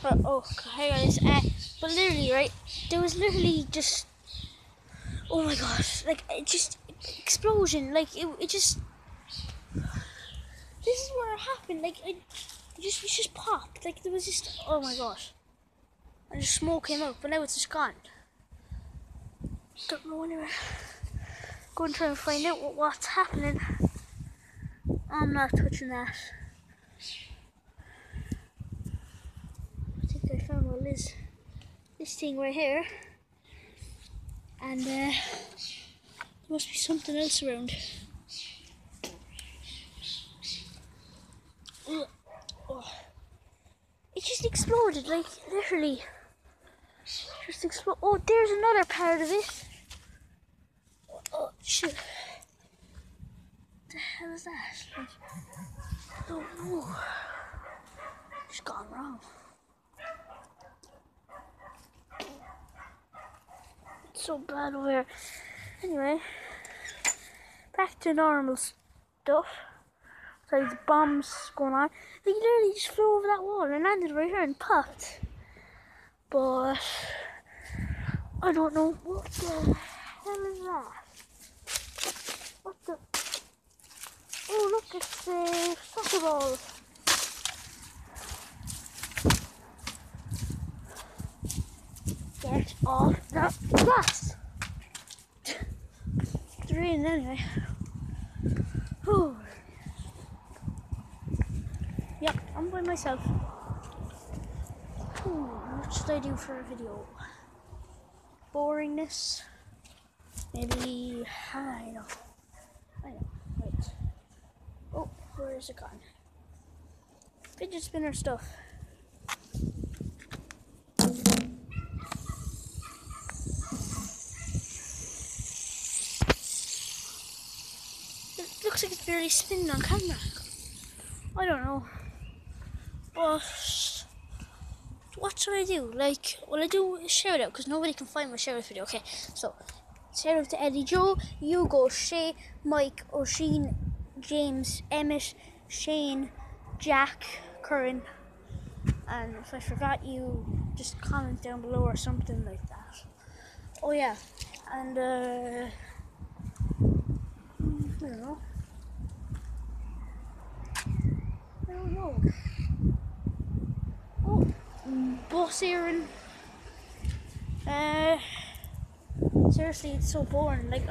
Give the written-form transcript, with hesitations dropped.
Oh, hey guys. But literally, right? There was literally just. Oh my gosh! Like it just explosion. Like it just. This is where it happened. Like it just popped. Like there was just. Oh my gosh! And the smoke came out, but now it's just gone. Don't know anywhere. Go and try and find out what's happening. I'm not touching that. I think I found what it is. This thing right here. And there must be something else around. Oh. It just exploded, like literally. Just explode. Oh, there's another part of it. Oh shit! What the hell is that? Like, oh, it's gone wrong. It's so bad over here. Anyway, back to normal stuff. So there's bombs going on. They literally just flew over that wall and landed right here and popped. But I don't know what the hell is that. What the? Oh look, it's a soccer ball. Get off the bus. It's raining anyway. Whew. Yep, I'm by myself. What should I do for a video? Boringness? Maybe, I know. Wait. Oh, where is it gone? Fidget spinner stuff. It looks like it's barely spinning on camera. I don't know. But what should I do? Like, will I do a shout out? Because nobody can find my shout out video. Okay, so shout out to Eddie Joe, Hugo, Shay, Mike, O'Sheen, James, Emmett, Shane, Jack, Curran. And if I forgot you, just comment down below or something like that. Oh yeah, and I don't know. Oh, Boss Aaron. Seriously, it's so boring. Like